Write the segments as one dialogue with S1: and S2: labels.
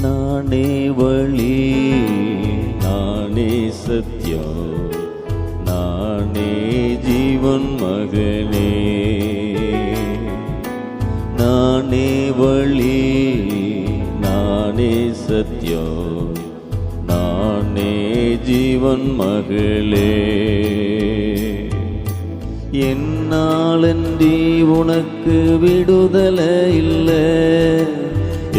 S1: நானே வழி, நானே சத்தியம், நானே ஜீவன் மகனே. நானே வழி, நானே சத்தியம், நானே ஜீவன் மகளே. என்னாலன்றி உனக்கு விடுதலை இல்லை,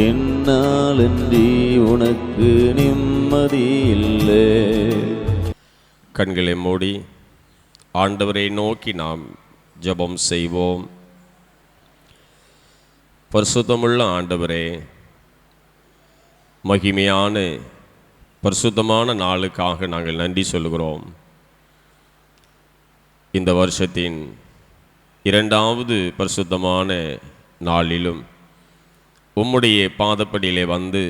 S1: என்னாலன்றி உனக்கு நிம்மதி இல்லை.
S2: கண்களை மூடி ஆண்டவரை நோக்கி நாம் ஜெபம் செய்வோம். பரிசுத்தமுள்ள ஆண்டவரே, மகிமையான பரிசுத்தமான நாளுக்காக நாங்கள் நன்றி சொல்கிறோம். இந்த வருஷத்தின் 2வது பரிசுத்தமான நாளிலும் உம்முடைய பாதப்படியிலே வந்து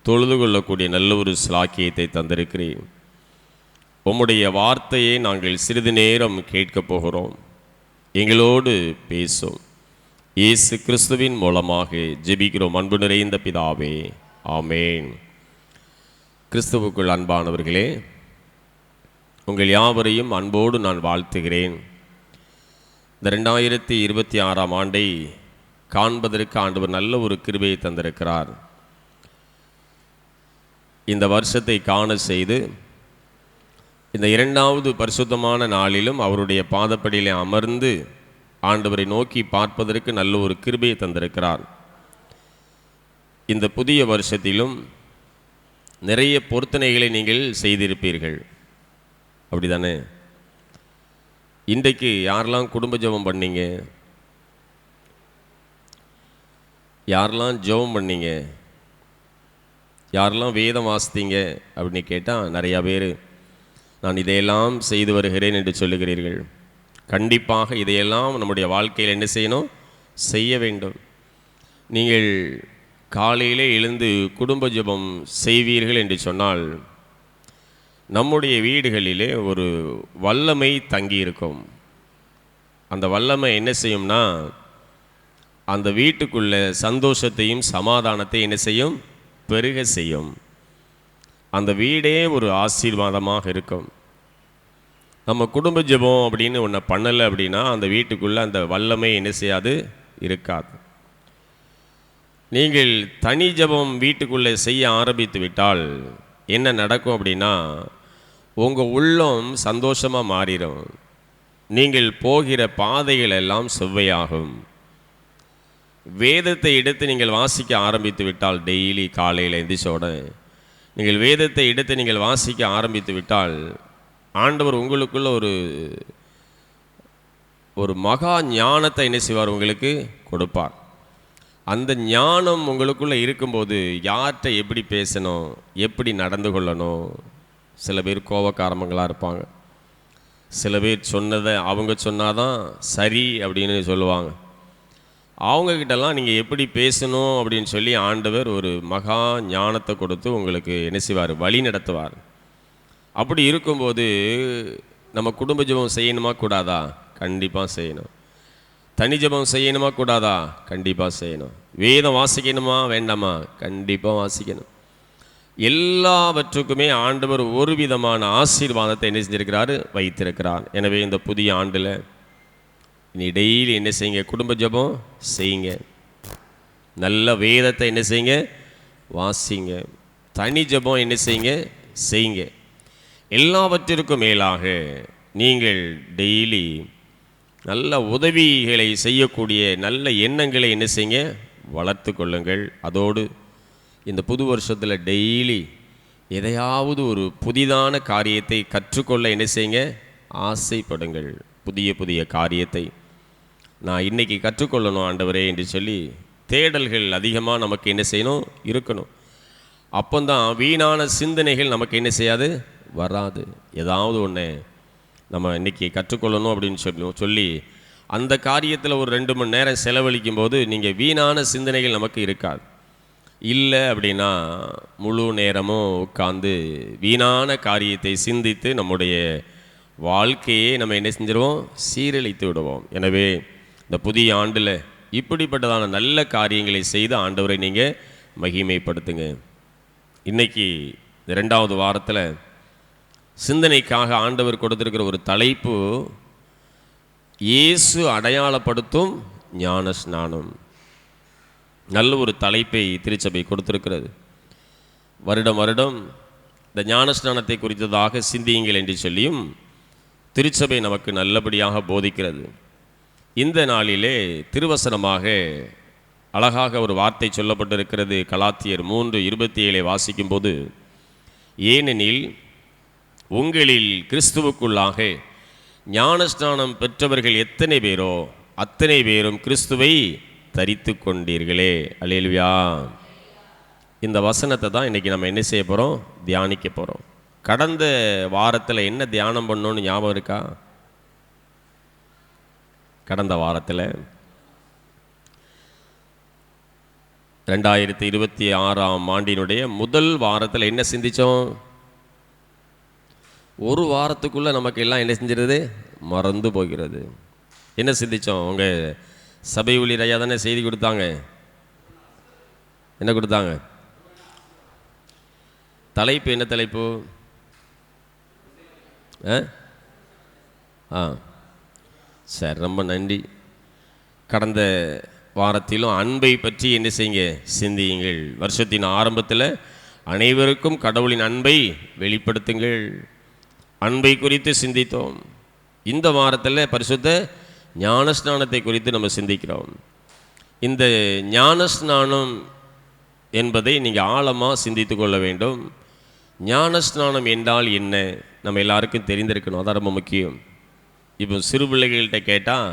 S2: தொழுது கொள்ளக்கூடிய நல்ல ஒரு சிலாக்கியத்தை தந்திருக்கிறேன். உம்முடைய வார்த்தையை நாங்கள் சிறிது நேரம் கேட்கப் போகிறோம். எங்களோடு பேசும். இயேசு கிறிஸ்துவின் மூலமாக ஜெபிக்கிறோம் அன்பு நிறைந்த பிதாவே, ஆமேன். கிறிஸ்துவுக்குள் அன்பானவர்களே, உங்கள் யாவரையும் அன்போடு நான் வாழ்த்துகிறேன். இந்த 2026ஆம் ஆண்டை காண்பதற்கு ஆண்டவர் நல்ல ஒரு கிருபையை தந்திருக்கிறார். இந்த வருஷத்தை காண செய்து இந்த 2வது பரிசுத்தமான நாளிலும் அவருடைய பாதப்படியிலே அமர்ந்து ஆண்டவரை நோக்கி பார்ப்பதற்கு நல்ல ஒரு கிருபையை தந்திருக்கிறார். இந்த புதிய வருஷத்திலும் நிறைய பொருத்தனைகளை நீங்கள் செய்திருப்பீர்கள், அப்படிதானே? இன்றைக்கு யாரெல்லாம் குடும்ப ஜெபம் பண்ணீங்க? யாரெல்லாம் ஜெபம் பண்ணீங்க? யாரெல்லாம் வேதம் வாசித்தீங்க அப்படின்னு கேட்டால் நிறையா பேர் நான் இதையெல்லாம் செய்து வருகிறேன் என்று சொல்லுகிறீர்கள். கண்டிப்பாக இதையெல்லாம் நம்முடைய வாழ்க்கையில் என்ன செய்யணும்? செய்ய வேண்டும். நீங்கள் காலையிலே எழுந்து குடும்ப ஜெபம் செய்வீர்கள் என்று சொன்னால் நம்முடைய வீடுகளிலே ஒரு வல்லமை தங்கியிருக்கும். அந்த வல்லமை என்ன செய்யும்னா அந்த வீட்டுக்குள்ள சந்தோஷத்தையும் சமாதானத்தையும் என்ன செய்யும்? பெருக செய்யும். அந்த வீடே ஒரு ஆசீர்வாதமாக இருக்கும். நம்ம குடும்ப ஜெபம் அப்படின்னு ஒன்று பண்ணலை அப்படின்னா அந்த வீட்டுக்குள்ளே அந்த வல்லமை என்ன செய்யாது? இருக்காது. நீங்கள் தனி ஜெபம் வீட்டுக்குள்ளே செய்ய ஆரம்பித்து விட்டால் என்ன நடக்கும் அப்படின்னா உங்கள் உள்ளம் சந்தோஷமாக மாறிடும். நீங்கள் போகிற பாதைகள் எல்லாம் செவ்வையாகும். வேதத்தை எடுத்து நீங்கள் வாசிக்க ஆரம்பித்து விட்டால் டெய்லி காலையில் எந்திரிச்சோட நீங்கள் வேதத்தை எடுத்து நீங்கள் வாசிக்க ஆரம்பித்து விட்டால் ஆண்டவர் உங்களுக்குள்ள ஒரு மகா ஞானத்தை என்ன செய்வார்? உங்களுக்கு கொடுப்பார். அந்த ஞானம் உங்களுக்குள்ளே இருக்கும்போது யார்கிட்ட எப்படி பேசணும், எப்படி நடந்து கொள்ளணும். சில பேர் கோபக்காரமங்களாக இருப்பாங்க. சில பேர் சொன்னதை அவங்க சொன்னாதான் சரி அப்படின்னு சொல்லுவாங்க. அவங்கக்கிட்டலாம் நீங்கள் எப்படி பேசணும் அப்படின்னு சொல்லி ஆண்டவர் ஒரு மகா ஞானத்தை கொடுத்து உங்களுக்கு என்ன செய்வார்? வழி நடத்துவார். அப்படி இருக்கும்போது நம்ம குடும்ப ஜெபம் செய்யணுமா கூடாதா? கண்டிப்பாக செய்யணும். தனி ஜெபம் செய்யணுமா கூடாதா? கண்டிப்பாக செய்யணும். வேதம் வாசிக்கணுமா வேண்டாமா? கண்டிப்பாக வாசிக்கணும். எல்லாவற்றுக்குமே ஆண்டவர் ஒரு விதமான ஆசீர்வாதத்தை என்ன செஞ்சிருக்கிறாரு? வைத்திருக்கிறார். எனவே இந்த புதிய ஆண்டில் இனி டெய்லி என்ன செய்யுங்க? குடும்ப ஜெபம் செய்யுங்க. நல்ல வேதத்தை என்ன செய்யுங்க? வாசிங்க. தனி ஜெபம் என்ன செய்யுங்க? செய்யுங்க. எல்லாவற்றிற்கும் மேலாக நீங்கள் டெய்லி நல்ல உதவிகளை செய்யக்கூடிய நல்ல எண்ணங்களை என்ன செய்யுங்க? வளர்த்து கொள்ளுங்கள். அதோடு இந்த புது வருஷத்தில் டெய்லி எதையாவது ஒரு புதிதான காரியத்தை கற்றுக்கொள்ள என்ன செய்யுங்க? ஆசைப்படுங்கள். புதிய புதிய காரியத்தை நான் இன்றைக்கி கற்றுக்கொள்ளணும் ஆண்டவரே என்று சொல்லி தேடல்கள் அதிகமாக நமக்கு என்ன செய்யணும்? இருக்கணும். அப்போந்தான் வீணான சிந்தனைகள் நமக்கு என்ன செய்யாது? வராது. ஏதாவது ஒன்று நம்ம இன்றைக்கி கற்றுக்கொள்ளணும் அப்படின்னு சொல்லி அந்த காரியத்தில் ஒரு 2 மணி நேரம் செலவழிக்கும் போது நீங்கள் வீணான சிந்தனைகள் நமக்கு இருக்காது. இல்லை அப்படின்னா முழு நேரமும் உட்கார்ந்து வீணான காரியத்தை சிந்தித்து நம்முடைய வாழ்க்கையை நம்ம என்ன செஞ்சிருவோம்? சீரழித்து விடுவோம். எனவே இந்த புதிய ஆண்டில் இப்படிப்பட்டதான நல்ல காரியங்களை செய்து ஆண்டவரை நீங்கள் மகிமைப்படுத்துங்க. இன்னைக்கு 2வது வாரத்தில் சிந்தனைக்காக ஆண்டவர் கொடுத்திருக்கிற ஒரு தலைப்பு, இயேசு அடையாளப்படுத்தும் ஞான ஸ்நானம். நல்ல ஒரு தலைப்பை திருச்சபை கொடுத்திருக்கிறது. வருடம் வருடம் இந்த ஞானஸ்நானத்தை குறித்ததாக சிந்தியுங்கள் என்று சொல்லியும் திருச்சபை நமக்கு நல்லபடியாக போதிக்கிறது. இந்த நாளிலே திருவசனமாக அழகாக ஒரு வார்த்தை சொல்லப்பட்டிருக்கிறது. கலாத்தியர் 3:27 வாசிக்கும்போது, ஏனெனில் உங்களில் கிறிஸ்துவுக்குள்ளாக ஞானஸ்நானம் பெற்றவர்கள் எத்தனை பேரோ அத்தனை பேரும் கிறிஸ்துவை தரித்து கொண்டீர்களே. அல்லேலூயா. இந்த வசனத்தை தான் இன்றைக்கி நம்ம என்ன செய்ய போகிறோம்? தியானிக்க போகிறோம். கடந்த வாரத்தில் என்ன தியானம் பண்ணோன்னு ஞாபகம் இருக்கா? கடந்த வாரத்தில் 2026ஆம் ஆண்டினுடைய முதல் வாரத்தில் என்ன சிந்தித்தோம்? ஒரு வாரத்துக்குள்ளே நமக்கு எல்லாம் என்ன செஞ்சிருது? மறந்து போகிறது. என்ன சிந்தித்தோம்? உங்கள் சபை ஊழியர் ஐயா தானே செய்தி கொடுத்தாங்க. என்ன கொடுத்தாங்க? தலைப்பு என்ன தலைப்பு? சரி, ரொம்ப நன்றி. கடந்த வாரத்திலும் அன்பை பற்றி என்ன செய்யுங்க? சிந்தியுங்கள். வருஷத்தின் ஆரம்பத்தில் அனைவருக்கும் கடவுளின் அன்பை வெளிப்படுத்துங்கள். அன்பை குறித்து சிந்தித்தோம். இந்த வாரத்தில் பரிசுத்த ஞானஸ்நானத்தை குறித்து நம்ம சிந்திக்கிறோம். இந்த ஞானஸ்நானம் என்பதை நீங்கள் ஆழமாக சிந்தித்து கொள்ள வேண்டும். ஞானஸ்நானம் என்றால் என்ன? நம்ம எல்லாருக்கும் தெரிந்திருக்கணும். அதான் ரொம்ப முக்கியம். இப்போ சிறு பிள்ளைகள்கிட்ட கேட்டால்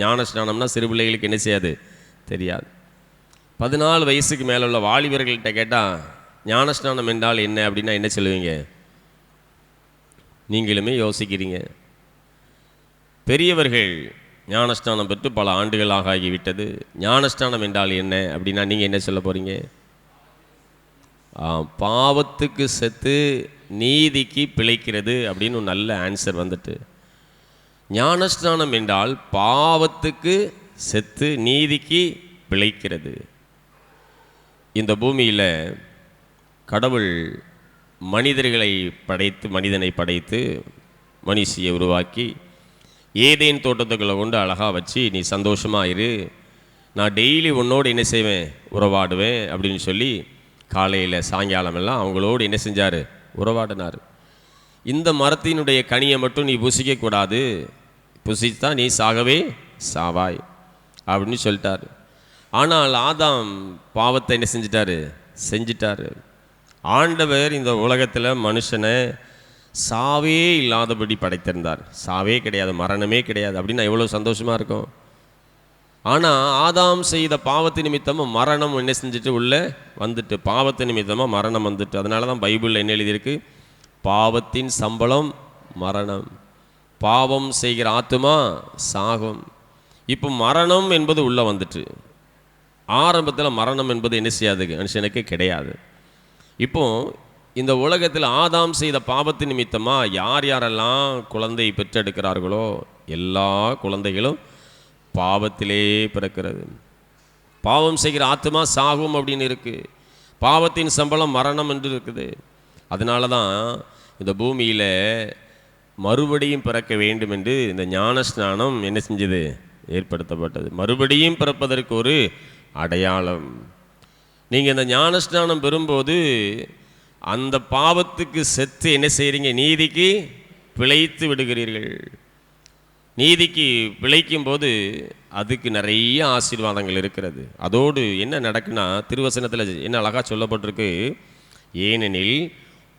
S2: ஞானஸ்நானம்னா சிறு பிள்ளைகளுக்கு என்ன செய்யாது? தெரியாது. 14 வயசுக்கு மேலே உள்ள வாலிபர்கள்கிட்ட கேட்டால் ஞானஸ்நானம் என்றால் என்ன அப்படின்னா என்ன சொல்லுவீங்க? நீங்களுமே யோசிக்கிறீங்க. பெரியவர்கள் ஞானஸ்நானம் பெற்று பல ஆண்டுகளாக ஆகிவிட்டது. ஞானஸ்நானம் என்றால் என்ன அப்படின்னா நீங்கள் என்ன சொல்ல போகிறீங்க? பாவத்துக்கு செத்து நீதிக்கு பிழைக்கிறது அப்படின்னு ஒரு நல்ல ஆன்சர் வந்துட்டு. ஞானஸ்நானம் என்றால் பாவத்துக்கு செத்து நீதிக்கு பிழைக்கிறது. இந்த பூமியில் கடவுள் மனிதர்களை படைத்து, மனிதனை படைத்து மனுஷியை உருவாக்கி ஏதேன் தோட்டத்துக்களை கொண்டு அழகாக வச்சு, நீ சந்தோஷமாக இரு, நான் டெய்லி உன்னோடு என்ன செய்வேன்? உறவாடுவேன் அப்படின்னு சொல்லி காலையில் சாயங்காலமெல்லாம் அவங்களோடு என்ன செஞ்சார்? உறவாடினார். இந்த மரத்தினுடைய கனியை மட்டும் நீ புசிக்கக்கூடாது, புசித்தா நீ சாகவே சாவாய் அப்படின்னு சொல்லிட்டார். ஆனால் ஆதாம் பாவத்தை என்ன செஞ்சிட்டார். ஆண்டவர் இந்த உலகத்தில் மனுஷனை சாவே இல்லாதபடி படைத்திருந்தார். சாவே கிடையாது, மரணமே கிடையாது அப்படின்னு எவ்வளோ சந்தோஷமாக இருக்கும். ஆனால் ஆதாம் செய்த பாவத்து நிமித்தமாக மரணம் என்ன செஞ்சுட்டு உள்ளே வந்துட்டு, பாவத்து நிமித்தமாக மரணம் வந்துட்டு. அதனால தான் பைபிளில் என்ன எழுதியிருக்கு? பாவத்தின் சம்பளம் மரணம், பாவம் செய்கிற ஆத்துமா சாகும். இப்போ மரணம் என்பது உள்ளே வந்துட்டு. ஆரம்பத்தில் மரணம் என்பது என்ன செய்யாது? மனுஷனுக்கு கிடையாது. இப்போ இந்த உலகத்தில் ஆதாம் செய்த பாவத்து நிமித்தமாக யார் யாரெல்லாம் குழந்தை பெற்றெடுக்கிறார்களோ எல்லா குழந்தைகளும் பாவத்திலே பிறக்கிறது. பாவம் செய்கிற ஆத்துமா சாகும் அப்படின்னு இருக்குது. பாவத்தின் சம்பளம் மரணம் என்று இருக்குது. அதனால தான் இந்த பூமியில் மறுபடியும் பிறக்க வேண்டும் என்று இந்த ஞானஸ்நானம் என்ன செஞ்சது? ஏற்படுத்தப்பட்டது. மறுபடியும் பிறப்பதற்கு ஒரு அடையாளம். நீங்கள் இந்த ஞானஸ்நானம் பெறும்போது அந்த பாவத்துக்கு செத்து என்ன செய்கிறீங்க? நீதிக்கு பிழைத்து விடுகிறீர்கள். நீதிக்கு பிழைக்கும் போது அதுக்கு நிறைய ஆசீர்வாதங்கள் இருக்கிறது. அதோடு என்ன நடக்குன்னா, திருவசனத்தில் என்ன அழகாக சொல்லப்பட்டிருக்கு? ஏனெனில்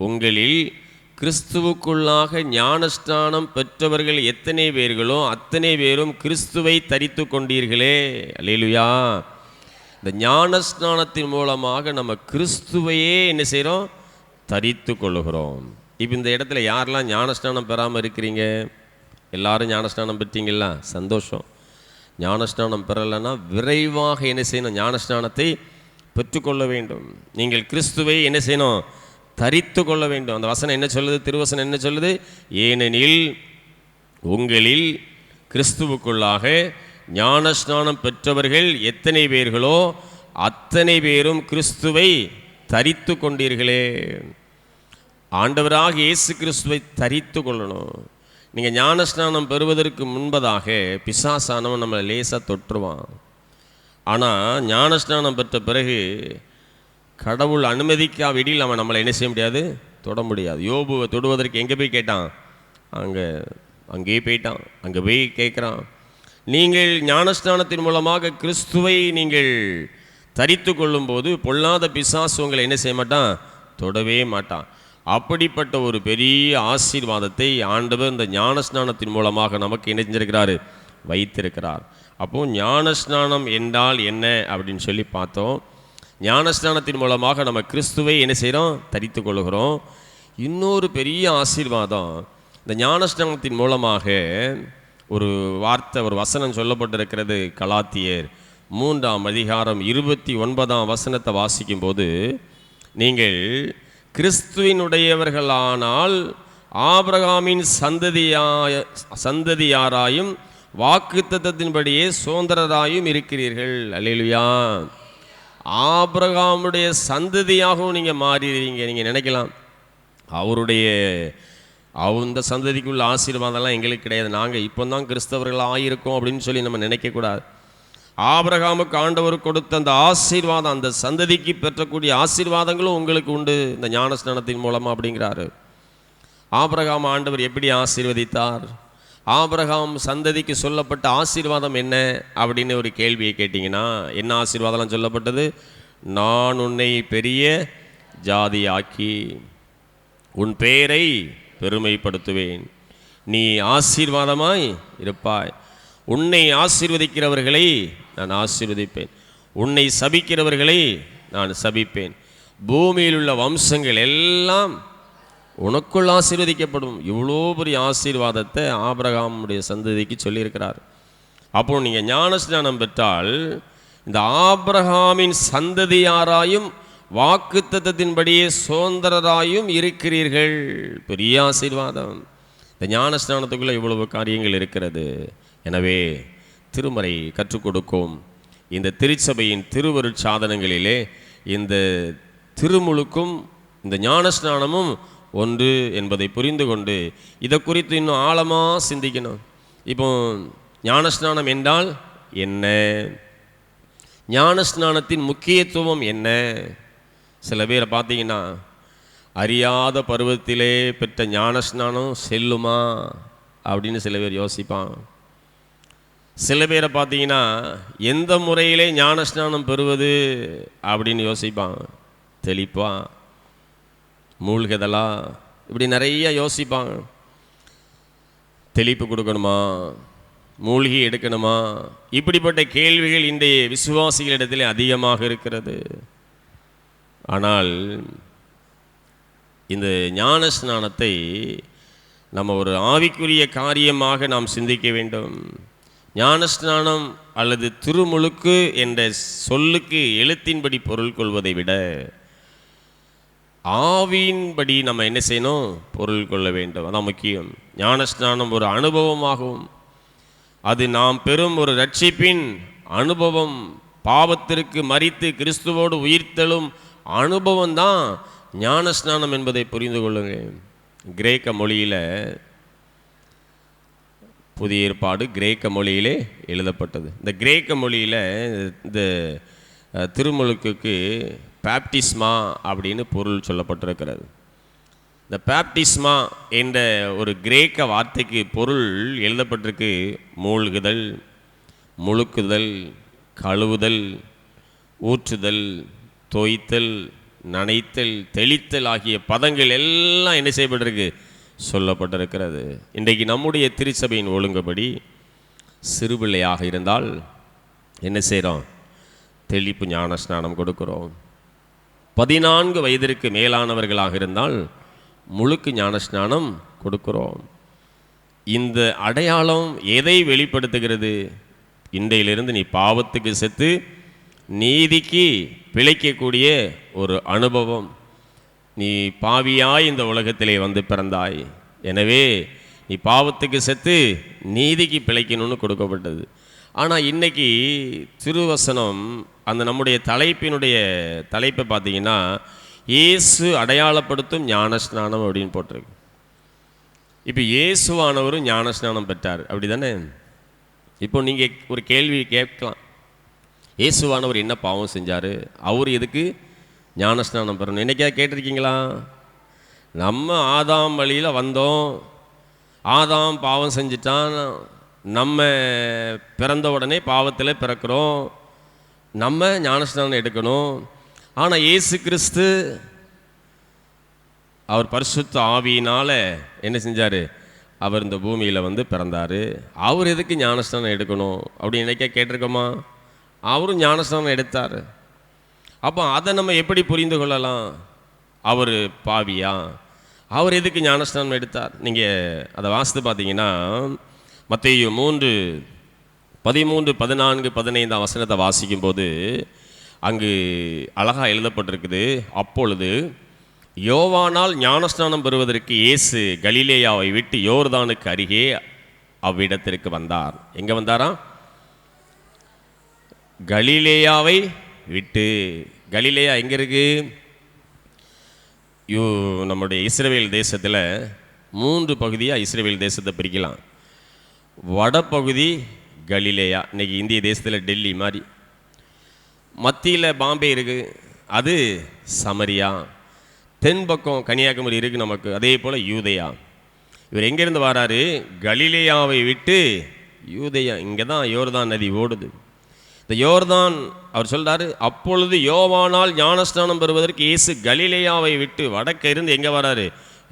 S2: உங்களில் கிறிஸ்துவுக்குள்ளாக ஞானஸ்நானம் பெற்றவர்கள் எத்தனை பேர்களோ அத்தனை பேரும் கிறிஸ்துவை தரித்து கொண்டீர்களே. அல்லேலூயா. இந்த ஞானஸ்நானத்தின் மூலமாக நம்ம கிறிஸ்துவையே என்ன செய்கிறோம்? தரித்து கொள்ளுகிறோம். இப்போ இந்த இடத்துல யாரெல்லாம் ஞானஸ்நானம் பெறாமல் இருக்கிறீங்க? எல்லாரும் ஞானஸ்நானம் பெற்றீங்களா? சந்தோஷம். ஞானஸ்நானம் பெறலைன்னா விரைவாக என்ன செய்யணும்? ஞானஸ்நானத்தை பெற்றுக்கொள்ள வேண்டும். நீங்கள் கிறிஸ்துவை என்ன செய்யணும்? தரித்து கொள்ள வேண்டும். அந்த வசனம் என்ன சொல்லுது? திருவசனம் என்ன சொல்லுது? ஏனெனில் உங்களில் கிறிஸ்துவுக்குள்ளாக ஞானஸ்நானம் பெற்றவர்கள் எத்தனை பேர்களோ அத்தனை பேரும் கிறிஸ்துவை தரித்து கொண்டீர்களே. ஆண்டவராக இயேசு கிறிஸ்துவை தரித்து கொள்ளணும். நீங்கள் ஞானஸ்நானம் பெறுவதற்கு முன்பதாக பிசாசானவன் நம்மளை லேசாக தொற்றுவான். ஆனால் ஞானஸ்நானம் பெற்ற பிறகு கடவுள் அனுமதிக்காவிடில் அவன் நம்மளை என்ன செய்ய முடியாது, தொட முடியாது. யோபுவை தொடுவதற்கு எங்கே போய் கேட்டான்? அங்கேயே போயிட்டான். அங்கே போய் கேட்குறான். நீங்கள் ஞானஸ்நானத்தின் மூலமாக கிறிஸ்துவை நீங்கள் தரித்து கொள்ளும்போது பொல்லாத பிசாசு உங்களை என்ன செய்ய மாட்டான், தொடவே மாட்டான். அப்படிப்பட்ட ஒரு பெரிய ஆசீர்வாதத்தை ஆண்டவர் இந்த ஞானஸ்நானத்தின் மூலமாக நமக்கு என்ன செஞ்சிருக்கிறாரு, வைத்திருக்கிறார். அப்போது ஞானஸ்நானம் என்றால் என்ன அப்படின்னு சொல்லி பார்த்தோம். ஞானஸ்நானத்தின் மூலமாக நம்ம கிறிஸ்துவை என்ன செய்கிறோம், தரித்து கொள்கிறோம். இன்னொரு பெரிய ஆசீர்வாதம், இந்த ஞானஸ்நானத்தின் மூலமாக ஒரு வார்த்தை, ஒரு வசனம் சொல்லப்பட்டிருக்கிறது. கலாத்தியர் 3:29 வாசிக்கும்போது, நீங்கள் கிறிஸ்துவினுடையவர்களானால் ஆபிரகாமின் சந்ததியாராயும் வாக்குத்தத்தத்தின்படியே சுதந்திரராயும் இருக்கிறீர்கள். அல்லேலூயா. ஆபிரகாமுடைய சந்ததியாகவும் நீங்கள் மாறிடுவீங்க. நீங்கள் நினைக்கலாம், அந்த சந்ததிக்குள்ள ஆசீர்வாதம்லாம் எங்களுக்கு கிடையாது, நாங்கள் இப்போ தான் கிறிஸ்தவர்கள் ஆகியிருக்கோம் அப்படின்னு சொல்லி நம்ம நினைக்கக்கூடாது. ஆபிரகாமுக்கு ஆண்டவர் கொடுத்த அந்த ஆசீர்வாதம், அந்த சந்ததிக்கு பெற்றக்கூடிய ஆசீர்வாதங்களும் உங்களுக்கு உண்டு இந்த ஞானஸ்நானத்தின் மூலமாக அப்படிங்கிறாரு. ஆபிரகாம் ஆண்டவர் எப்படி ஆசீர்வதித்தார்? ஆபிரகாம் சந்ததிக்கு சொல்லப்பட்ட ஆசீர்வாதம் என்ன அப்படின்னு ஒரு கேள்வியை கேட்டிங்கன்னா, என்ன ஆசீர்வாதம்லாம் சொல்லப்பட்டது? நான் உன்னை பெரிய ஜாதியாக்கி உன் பெயரை பெருமைப்படுத்துவேன், நீ ஆசீர்வாதமாய் இருப்பாய், உன்னை ஆசீர்வதிக்கிறவர்களை நான் ஆசீர்வதிப்பேன், உன்னை சபிக்கிறவர்களை நான் சபிப்பேன், பூமியில் உள்ள வம்சங்கள் எல்லாம் உனக்குள் ஆசீர்வதிக்கப்படும். இவ்வளோ பெரிய ஆசீர்வாதத்தை ஆபிரகாமுடைய சந்ததிக்கு சொல்லியிருக்கிறார். அப்போ நீங்கள் ஞானஸ்நானம் பெற்றால் இந்த ஆபிரகாமின் சந்ததியாராயும் வாக்குத்தத்தத்தின்படியே சுதந்திரராயும் இருக்கிறீர்கள். பெரிய ஆசீர்வாதம். இந்த ஞானஸ்நானத்துக்குள்ளே இவ்வளவு காரியங்கள் இருக்கிறது. எனவே திருமறை கற்றுக் கொடுக்கும் இந்த திருச்சபையின் திருவருட்சாதனங்களிலே இந்த திருமுழுக்கும் இந்த ஞானஸ்நானமும் ஒன்று என்பதை புரிந்து கொண்டு இதை குறித்து இன்னும் ஆழமாக சிந்திக்கணும். இப்போ ஞானஸ்நானம் என்றால் என்ன? ஞானஸ்நானத்தின் முக்கியத்துவம் என்ன? சில பேரை பார்த்தீங்கன்னா, அறியாத பருவத்திலே பெற்ற ஞானஸ்நானம் செல்லுமா அப்படின்னு சில பேர் யோசிப்பான். சில பேரை பார்த்தீங்கன்னா, எந்த முறையிலே ஞானஸ்நானம் பெறுவது அப்படின்னு யோசிப்பான். தெளிப்பா, மூழ்கதலா, இப்படி நிறைய யோசிப்பாங்க. தெளிப்பு கொடுக்கணுமா, மூழ்கி எடுக்கணுமா, இப்படிப்பட்ட கேள்விகள் இன்றைய விசுவாசிகளிடத்திலே அதிகமாக இருக்கிறது. ஆனால் இந்த ஞானஸ்நானத்தை நம்ம ஒரு ஆவிக்குரிய காரியமாக நாம் சிந்திக்க வேண்டும். ஞானஸ்நானம் அல்லது திருமுழுக்கு என்ற சொல்லுக்கு எழுத்தின்படி பொருள் கொள்வதை விட ஆவியின்படி நம்ம என்ன செய்யணும், பொருள் கொள்ள வேண்டும். அதான் முக்கியம். ஞானஸ்நானம் ஒரு அனுபவமாகும். அது நாம் பெறும் ஒரு ரட்சிப்பின் அனுபவம். பாவத்திற்கு மரித்து கிறிஸ்துவோடு உயிர்த்தெழும் அனுபவம் தான் ஞானஸ்நானம் என்பதை புரிந்து கொள்ளுங்க. கிரேக்க மொழியில், புதிய ஏற்பாடு கிரேக்க மொழியிலே எழுதப்பட்டது. இந்த கிரேக்க மொழியில் இந்த திருமுழுக்குக்கு பேப்டிஸ்மா அப்படின்னு பொருள் சொல்லப்பட்டிருக்கிறது. இந்த பேப்டிஸ்மா என்ற ஒரு கிரேக்க வார்த்தைக்கு பொருள் எழுதப்பட்டிருக்கு மூழ்குதல், முழுக்குதல், கழுவுதல், ஊற்றுதல், தோய்த்தல், நனைத்தல், தெளித்தல் ஆகிய பதங்கள் எல்லாம் என்ன செய்யப்பட்டிருக்கு, சொல்லப்பட்டிருக்கிறது. இன்றைக்கு நம்முடைய திருச்சபையின் ஒழுங்குபடி சிறுபிள்ளையாக இருந்தால் என்ன செய்கிறோம், தெளிப்பு ஞான ஸ்நானம் கொடுக்கிறோம். 14 வயதிற்கு மேலானவர்களாக இருந்தால் முழுக்கு ஞான ஸ்நானம் கொடுக்கிறோம். இந்த அடையாளம் எதை வெளிப்படுத்துகிறது? இன்றையிலிருந்து நீ பாவத்துக்கு செத்து நீதிக்கு பிழைக்கக்கூடிய ஒரு அனுபவம். நீ பாவியாய் இந்த உலகத்திலே வந்து பிறந்தாய், எனவே நீ பாவத்துக்கு செத்து நீதிக்கு பிழைக்கணும்னு கொடுக்கப்பட்டது. ஆனால் இன்னைக்கு திருவசனம் அந்த நம்முடைய தலைப்பை பார்த்தீங்கன்னா இயேசு அடையாளப்படுத்தும் ஞானஸ்நானம் அப்படின்னு போட்டிருக்கு. இப்போ இயேசுவானவரும் ஞானஸ்நானம் பெற்றார், அப்படி தானே? இப்போ நீங்கள் ஒரு கேள்வி கேட்கலாம், இயேசுவானவர் என்ன பாவம் செஞ்சார், அவர் எதுக்கு ஞானஸ்நானம் பெறணும்? என்னைக்கா கேட்டிருக்கீங்களா? நம்ம ஆதாம் வழியில் வந்தோம், ஆதாம் பாவம் செஞ்சிட்டான், நம்ம பிறந்த உடனே பாவத்தில் பிறக்கிறோம், நம்ம ஞானஸ்நானம் எடுக்கணும். ஆனால் இயேசு கிறிஸ்து அவர் பரிசுத்த ஆவியினால் என்ன செஞ்சார்? அவர் இந்த பூமியில் வந்து பிறந்தார். அவர் எதுக்கு ஞானஸ்நானம் எடுக்கணும் அப்படின்னு என்னைக்கா கேட்டிருக்கோமா? அவரும் ஞானஸ்நானம் எடுத்தார். அப்போ அதை நம்ம எப்படி புரிந்து கொள்ளலாம்? அவர் பாவியா? அவர் எதுக்கு ஞானஸ்நானம் எடுத்தார்? நீங்கள் அதை வாசித்து பார்த்தீங்கன்னா மத்தேயு 3:13, 14, 15 வசனத்தை வாசிக்கும்போது அங்கு அழகாக எழுதப்பட்டிருக்குது. அப்பொழுது யோவானால் ஞானஸ்நானம் பெறுவதற்கு இயேசு கலிலேயாவை விட்டு யோர்தானுக்கு அருகே அவ்விடத்திற்கு வந்தார். எங்கே வந்தாரா? கலிலேயாவை விட்டு. கலிலேயா எங்கே இருக்கு? நம்முடைய இஸ்ரவேல் தேசத்தில் 3 பகுதியாக இஸ்ரவேல் தேசத்தை பிரிக்கலாம். வடபகுதி கலிலேயா, இன்றைக்கி இந்திய தேசத்தில் டெல்லி மாதிரி. மத்தியில் பாம்பே இருக்குது, அது சமரியா. தென்பக்கம் கன்னியாகுமரி இருக்குது நமக்கு, அதே போல் யூதேயா. இவர் எங்கேருந்து வராரு? கலிலேயாவை விட்டு யூதேயா. இங்கே தான் யோர்தான் நதி ஓடுது. இந்த யோர்தான் அவர் சொல்கிறாரு, அப்பொழுது யோவானால் ஞானஸ்நானம் பெறுவதற்கு இயேசு கலிலேயாவை விட்டு வடக்க இருந்து எங்கே வராரு?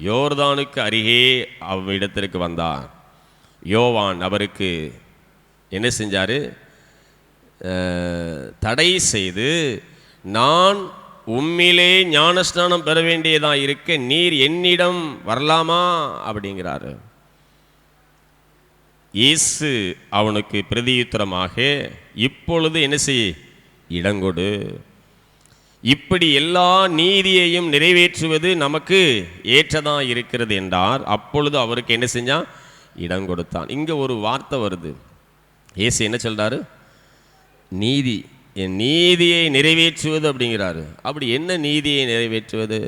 S2: யோர்தானுக்கு அருகே அவ்விடத்திற்கு வந்தார். யோவான் அவருக்கு என்ன செஞ்சார்? தடை செய்து, நான் உம்மிலே ஞானஸ்நானம் பெற வேண்டியதாக இருக்க நீர் என்னிடம் வரலாமா அப்படிங்கிறாரு. இயேசு அவனுக்கு பிரதியுத்தரமாக, இப்பொழுது என்ன செய்? இடங்கொடு. இப்படி எல்லா நீதியையும் நிறைவேற்றுவது நமக்கு ஏற்றதாக இருக்கிறது என்றார். அப்பொழுது அவருக்கு என்ன செஞ்சான்? இடம் கொடுத்தான். இங்கே ஒரு வார்த்தை வருது. இயேசு என்ன சொல்கிறாரு? நீதி, என் நீதியை நிறைவேற்றுவது அப்படிங்கிறாரு. அப்படி என்ன நீதியை நிறைவேற்றுவது?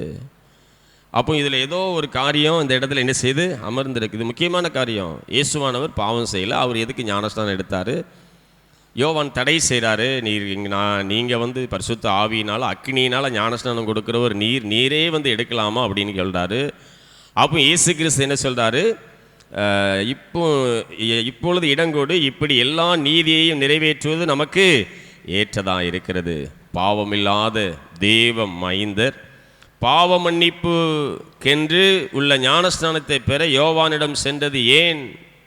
S2: அப்போ இதில் ஏதோ ஒரு காரியம் இந்த இடத்துல என்ன செய்து அமர்ந்திருக்குது, முக்கியமான காரியம். இயேசுவானவர் பாவம் செய்யலை, அவர் எதுக்கு ஞானஸ்நானம் எடுத்தார்? யோவான் தடை செய்கிறாரு, நீங்கள் வந்து பரிசுத்த ஆவியினால் அக்கினியினால் ஞானஸ்நானம் கொடுக்குறவர் நீரே வந்து எடுக்கலாமா அப்படின்னு சொல்கிறாரு. அப்போ இயேசு கிறிஸ்து என்ன சொல்கிறாரு? இப்பொழுது இடங்கொடு, இப்படி எல்லா நீதியையும் நிறைவேற்றுவது நமக்கு ஏற்றதாக இருக்கிறது. பாவமில்லாத தேவ மைந்தர் பாவ மன்னிப்புக்கென்று உள்ள ஞானஸ்நானத்தை பெற யோவானிடம் சென்றது ஏன்?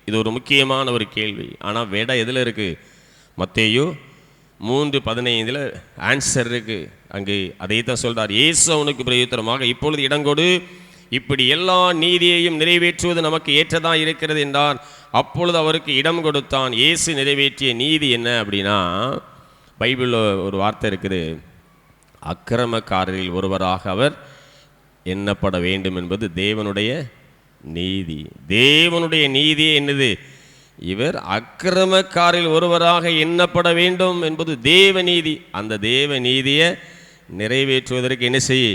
S2: இது ஒரு முக்கியமான ஒரு கேள்வி. ஆனால் விட எதில் இருக்குது? மத்தேயு 3:15 ஆன்சர் இருக்குது. அங்கே அதே தான் சொல்கிறார். இயேசு அவனுக்கு பிரயுத்தரமாக, இப்பொழுது இடங்கொடு, இப்படி எல்லா நீதியையும் நிறைவேற்றுவது நமக்கு ஏற்றதாக இருக்கிறது என்றார். அப்பொழுது அவருக்கு இடம் கொடுத்தான். இயேசு நிறைவேற்றிய நீதி என்ன அப்படின்னா, பைபிளில் ஒரு வார்த்தை இருக்குது, அக்கிரமக்காரரில் ஒருவராக அவர் எண்ணப்பட வேண்டும் என்பது தேவனுடைய நீதி. தேவனுடைய நீதி என்னது? இவர் அக்கிரமக்காரில் ஒருவராக எண்ணப்பட வேண்டும் என்பது தேவ நீதி. அந்த தேவ நீதியை நிறைவேற்றுவதற்கு என்ன செய்?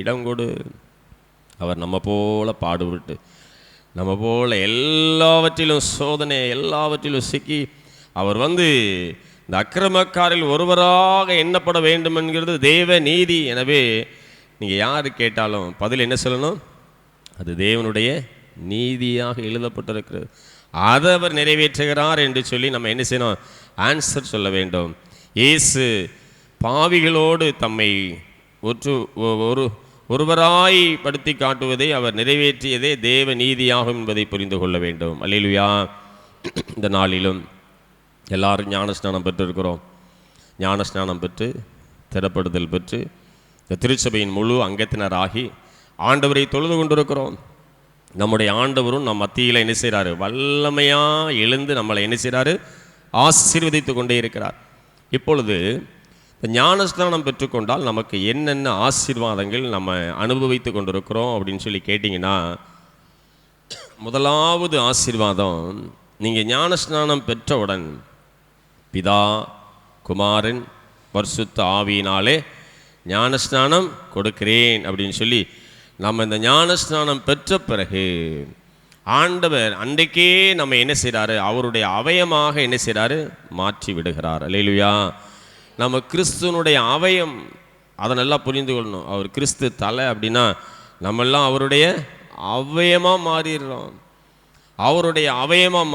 S2: இடம் கொடு. அவர் நம்ம போல பாடுபட்டு, நம்ம போல எல்லாவற்றிலும் சோதனை, எல்லாவற்றிலும் சிக்கி, அவர் வந்து இந்த அக்கிரமக்காரில் ஒருவராக எண்ணப்பட வேண்டும் என்கிறது தேவ நீதி. எனவே நீங்கள் யார் கேட்டாலும் பதில் என்ன சொல்லணும்? அது தேவனுடைய நீதியாக எழுதப்பட்டிருக்கிறது, அதை அவர் நிறைவேற்றுகிறார் என்று சொல்லி நம்ம என்ன செய்யணும்? ஆன்சர் சொல்ல வேண்டும். இயேசு பாவிகளோடு தம்மை ஒருவராய் படுத்தி காட்டுவதை அவர் நிறைவேற்றியதே தேவ நீதியாகும் என்பதை புரிந்து கொள்ள வேண்டும். அல்லேலூயா. இந்த நாளிலும் எல்லாரும் ஞானஸ்நானம் பெற்றிருக்கிறோம். ஞானஸ்நானம் பெற்று திறப்படுதல் பெற்று இந்த திருச்சபையின் முழு அங்கத்தினராகி ஆண்டவரை தொழுது கொண்டிருக்கிறோம். நம்முடைய ஆண்டவரும் நம் மத்தியில் என்ன செய்கிறாரு? வல்லமையாக எழுந்து நம்மளை என்ன செய்கிறாரு? ஆசீர்வதித்து கொண்டே இருக்கிறார். இப்பொழுது ஞானஸ்நானம் பெற்றுக்கொண்டால் நமக்கு என்னென்ன ஆசீர்வாதங்கள் நம்ம அனுபவித்து கொண்டிருக்கிறோம் அப்படின்னு சொல்லி கேட்டிங்கன்னா, முதலாவது ஆசீர்வாதம், நீங்கள் ஞானஸ்நானம் பெற்றவுடன் பிதா, குமாரன், பரிசுத்த ஆவியினாலே ஞானஸ்நானம் கொடுக்கிறேன் அப்படின்னு சொல்லி நம்ம இந்த ஞானஸ்நானம் பெற்ற பிறகு ஆண்டவர் அன்றைக்கே நம்ம என்ன செய்கிறாரு, அவருடைய அவயமாக என்ன செய்கிறாரு, மாற்றி விடுகிறார். அல்லேலூயா. நம்ம கிறிஸ்துவனுடைய அவயம், அதை நல்லா புரிந்து கொள்ளணும். அவர் கிறிஸ்து தலை அப்படின்னா நம்மெல்லாம் அவருடைய அவயமாக மாறிடுறோம். அவருடைய அவயமாக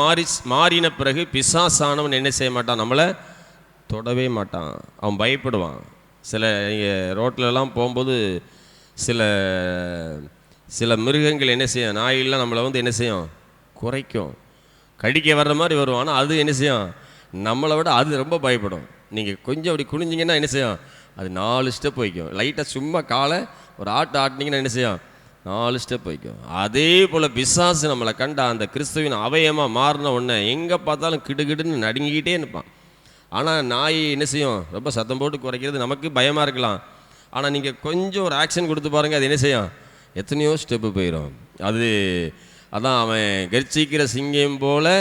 S2: மாறின பிறகு பிசாசானவன் என்ன செய்ய மாட்டான், நம்மளை தொடவே மாட்டான். அவன் பயப்படுவான். சில ரோட்லலாம் போகும்போது சில மிருகங்கள் என்ன செய்யும், நாயெல்லாம் நம்மளை வந்து என்ன செய்யும், குறைக்கும், கடிக்க வர்ற மாதிரி வரும். ஆனால் அது என்ன செய்யும், நம்மளை விட அது ரொம்ப பயப்படும். நீங்கள் கொஞ்சம் அப்படி குனிஞ்சிங்கன்னா என்ன செய்யும், அது 4 ஸ்டெப் வைக்கும். லைட்டாக சும்மா காலை ஒரு ஆட்டினீங்கன்னா என்ன செய்யும், 4 ஸ்டெப் வைக்கும். அதே போல் பிசாசு நம்மளை கண்டா அந்த கிறிஸ்துவின் அவயமாக மாறின உடனே எங்கே பார்த்தாலும் கிடுகிடுன்னு நடுங்கிக்கிட்டே இருப்பான். ஆனால் நாய் என்ன செய்யும், ரொம்ப சத்தம் போட்டு குறைக்கிறது நமக்கு பயமாக இருக்கலாம். ஆனால் நீங்கள் கொஞ்சம் ஒரு ஆக்ஷன் கொடுத்து பாருங்கள், அது என்ன செய்யும், எத்தனையோ ஸ்டெப்பு போயிடும். அதான் அவன் கர்ச்சிக்கிற சிங்கம் போல்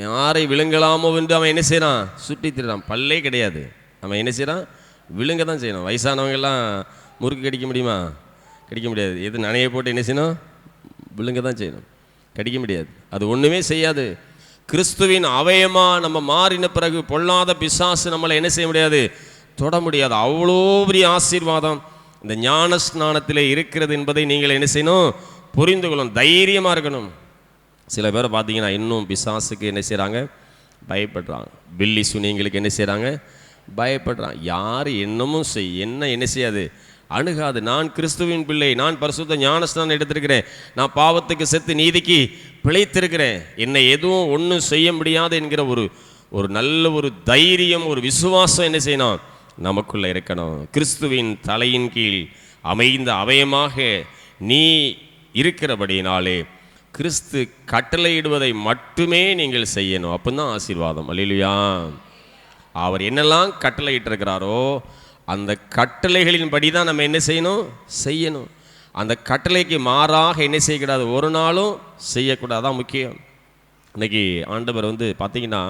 S2: யாரை விழுங்கலாமோ என்று அவன் என்ன செய்கிறான், சுற்றி திடுறான். பல்லே கிடையாது, அவன் என்ன செய்கிறான், விழுங்க தான் செய்யணும். வயசானவங்கெல்லாம் முறுக்கு கடிக்க முடியுமா, கடிக்க முடியாது. எது நனையை போட்டு என்ன செய்யணும், விழுங்க தான் செய்யணும், கடிக்க முடியாது. அது ஒன்றுமே செய்யாது. கிறிஸ்துவின் அவயமாக நம்ம மாறின பிறகு பொல்லாத பிசாசு நம்மளை என்ன செய்ய முடியாது, தொட முடியாது. அவ்வளோ பெரிய ஆசீர்வாதம் இந்த ஞான ஸ்நானத்தில் இருக்கிறது என்பதை நீங்கள் என்ன செய்யணும், புரிந்து கொள்ளணும், தைரியமாக இருக்கணும். சில பேரை பார்த்தீங்கன்னா இன்னும் பிசாசுக்கு என்ன செய்கிறாங்க, பயப்படுறாங்க. பில்லி சுனியங்களுக்கு என்ன செய்கிறாங்க, பயப்படுறான். யார் என்னமும் என்ன செய்யாது, அணுகாது. நான் கிறிஸ்துவின் பிள்ளை, நான் பரிசுத்த ஞானஸ்நானம் எடுத்திருக்கிறேன், நான் பாவத்துக்கு செத்து நீதிக்கு பிழைத்திருக்கிறேன், என்னை எதுவும் ஒன்றும் செய்ய முடியாது என்கிற ஒரு நல்ல ஒரு தைரியம், ஒரு விசுவாசம் என்ன செய்யணும், நமக்குள்ளே இருக்கணும். கிறிஸ்துவின் தலையின் கீழ் அமைந்த அவயமாக நீ இருக்கிறபடினாலே கிறிஸ்து கட்டளையிடுவதை மட்டுமே நீங்கள் செய்யணும். அப்போதான் ஆசீர்வாதம். அல்லேலூயா. அவர் என்னெல்லாம் கட்டளையிட்டிருக்கிறாரோ அந்த கட்டளைகளின்படி தான் நம்ம என்ன செய்யணும். அந்த கட்டளைக்கு மாறாக என்ன செய்யக்கூடாது, ஒரு நாளும் செய்யக்கூடாது. அதான் முக்கியம். இன்னைக்கு ஆண்டவர் வந்து பார்த்தீங்கன்னா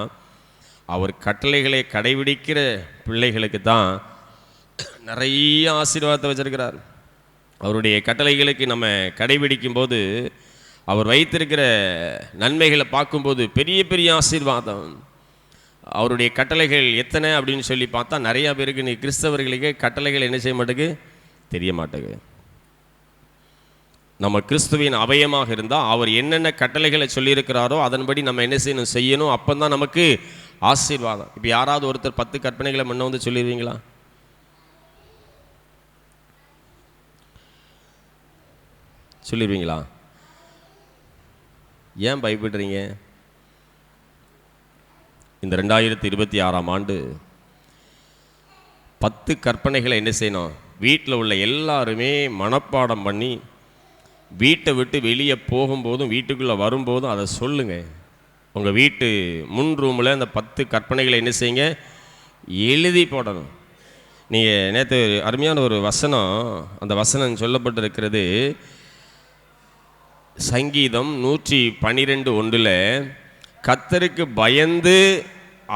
S2: அவர் கட்டளைகளை கடைபிடிக்கிற பிள்ளைகளுக்கு தான் நிறைய ஆசீர்வாதத்தை வச்சிருக்கிறார். அவருடைய கட்டளைகளுக்கு நம்ம கடைபிடிக்கும் போது அவர் வைத்திருக்கிற நன்மைகளை பார்க்கும்போது பெரிய பெரிய ஆசீர்வாதம். அவருடைய கட்டளைகள் எத்தனை அப்படின்னு சொல்லி பார்த்தா நிறையா பேருக்கு நீ கிறிஸ்தவர்களுக்கு கட்டளைகள் என்ன செய்ய மாட்டேங்குது, தெரிய மாட்டேங்குது. நம்ம கிறிஸ்துவின் அவயமாக இருந்தால் அவர் என்னென்ன கட்டளைகளை சொல்லியிருக்கிறாரோ அதன்படி நம்ம என்ன செய்யணும். அப்போ தான் நமக்கு ஆசீர்வாதம். இப்போ யாராவது ஒருத்தர் 10 கற்பனைகளை முன்ன வந்து சொல்லிடுவீங்களா? சொல்லிடுவீங்களா? ஏன் பயப்படுறீங்க? இந்த 2026ஆம் ஆண்டு 10 கற்பனைகளை என்ன செய்யணும், வீட்டில் உள்ள எல்லாருமே மனப்பாடம் பண்ணி வீட்டை விட்டு வெளியே போகும்போதும் வீட்டுக்குள்ளே வரும்போதும் அதை சொல்லுங்கள். உங்கள் வீட்டு முன் ரூமில் அந்த 10 கற்பனைகளை என்ன செய்யுங்க, எழுதி போடணும். நீங்கள் நேற்று அருமையான ஒரு வசனம், அந்த வசனம் சொல்லப்பட்டிருக்கிறது சங்கீதம் 112:1. கர்த்தருக்கு பயந்து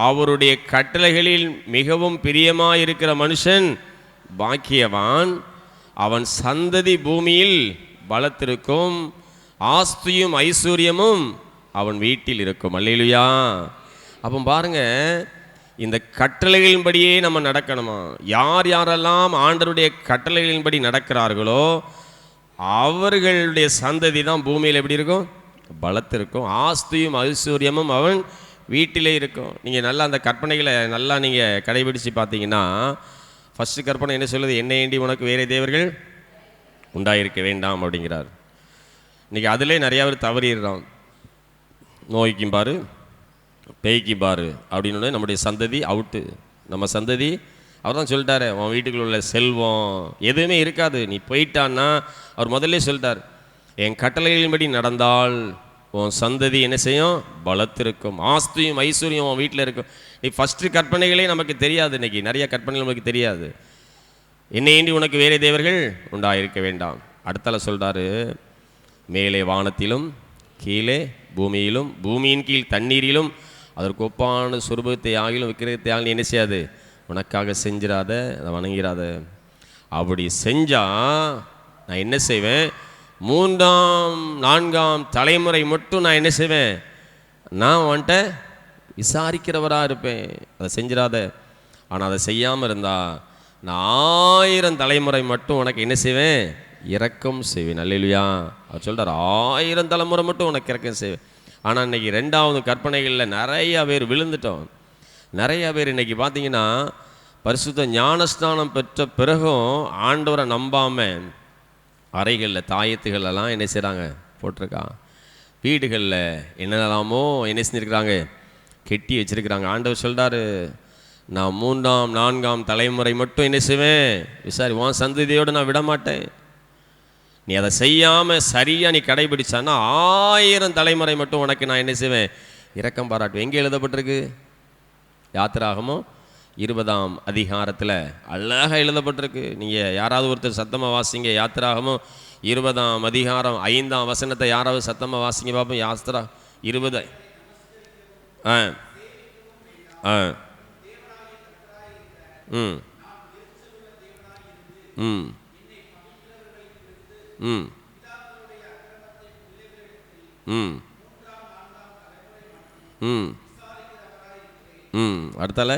S2: அவருடைய கட்டளைகளில் மிகவும் பிரியமாயிருக்கிற மனுஷன் பாக்கியவான், அவன் சந்ததி பூமியில் பலத்திருக்கும், ஆஸ்தியும் ஐஸ்வர்யமும் அவன் வீட்டில் இருக்கும். அல்லேலூயா. அப்போ பாருங்க, இந்த கட்டளைகளின்படியே நம்ம நடக்கணுமா? யாரெல்லாம் ஆண்டவருடைய கட்டளைகளின்படி நடக்கிறார்களோ அவர்களுடைய சந்ததி தான் பூமியில் எப்படி இருக்கும், பலத்திருக்கும், ஆஸ்தியும் ஐஸ்வர்யமும் அவன் வீட்டிலே இருக்கும். நீங்கள் நல்லா அந்த கற்பனைகளை நல்லா நீங்கள் கடைபிடித்து பார்த்தீங்கன்னா, ஃபஸ்ட்டு கற்பனை என்ன சொல்லுது, என்னை ஏண்டி உனக்கு வேறு தேவர்கள் உண்டாயிருக்க வேண்டாம் அப்படிங்கிறார். இன்றைக்கி அதிலே நிறையா பேர் தவறிடுறான். நோய்க்கும் பாரு, பேய்க்கும் பாரு அப்படின்னு நம்முடைய சந்ததி அவுட்டு. நம்ம சந்ததி அவர் தான் சொல்லிட்டாரு, உன் வீட்டுக்குள்ள உள்ள செல்வம் எதுவுமே இருக்காது, நீ போயிட்டான்னா அவர் முதல்ல சொல்லிட்டார், என் கட்டளைகளின்படி நடந்தால் உன் சந்ததி என்ன செய்யும், பலத்திருக்கும், ஆஸ்தியும் ஐஸ்வர்யம் உன் வீட்டில் இருக்கும். நீ ஃபஸ்ட்டு கற்பனைகளே நமக்கு தெரியாது. இன்றைக்கி நிறைய கற்பனைகள் நமக்கு தெரியாது. என்னை ஏண்டி உனக்கு வேறு தேவர்கள் உண்டாயிருக்க வேண்டாம். அடுத்தால சொல்கிறாரு, மேலே வானத்திலும் கீழே பூமியிலும் பூமியின் கீழ் தண்ணீரிலும் அதற்கு ஒப்பான சுரூபத்தை ஆகிலும் விக்கிரகத்தை ஆகிலும் என்ன செய்யாது, உனக்காக செஞ்சிடாத, அதை வணங்கிறாத. அப்படி செஞ்சால் நான் என்ன செய்வேன், 3ஆம் 4ஆம் தலைமுறை மட்டும் நான் என்ன செய்வேன், நான் வந்துட்ட விசாரிக்கிறவராக இருப்பேன். அதை செஞ்சிடாத. ஆனால் அதை செய்யாமல் இருந்தால் நான் 1000 தலைமுறை மட்டும் உனக்கு என்ன செய்வேன், இரக்கம் செய்வேன். அல்லேலூயா. அவர் சொல்கிறார் 1000 தலைமுறை மட்டும் உனக்கு இரக்கம் செய்வேன். ஆனால் இன்றைக்கி 2வது கற்பனைகளில் நிறையா பேர் விழுந்துட்டோம். நிறையா பேர் இன்றைக்கி பார்த்தீங்கன்னா பரிசுத்த ஞானஸ்நானம் பெற்ற பிறகும் ஆண்டவரை நம்பாமல் அறைகளில் தாயத்துகளெல்லாம் என்ன செய்கிறாங்க, போட்டிருக்கான். வீடுகளில் என்னெல்லாமோ என்ன செஞ்சுருக்கிறாங்க, கெட்டி வச்சுருக்கிறாங்க. ஆண்டவர் சொல்கிறாரு, நான் 3ஆம் 4ஆம் தலைமுறை மட்டும் என்ன செய்வேன், உன் சந்ததியோடு நான் விட மாட்டேன். நீ அதை செய்யாமல் சரியாக நீ கடைபிடிச்சான்னா 1000 தலைமுறை மட்டும் உனக்கு நான் என்ன செய்வேன், இரக்கம் பாராட்டுவேன். எங்கே எழுதப்பட்டிருக்கு? யாத்திராகமோ 20ஆம் அதிகாரத்தில் அழகாக எழுதப்பட்டிருக்கு. நீங்கள் யாராவது ஒருத்தர் சத்தமாக வாசிங்க. யாத்திராகமோ 20ஆம் அதிகாரம் 5ஆம் வசனத்தை யாராவது சத்தமாக வாசிங்க பார்ப்போம். யாத்திரா 20. ம் ம் ம் ம் ம் ம் அடுத்தால,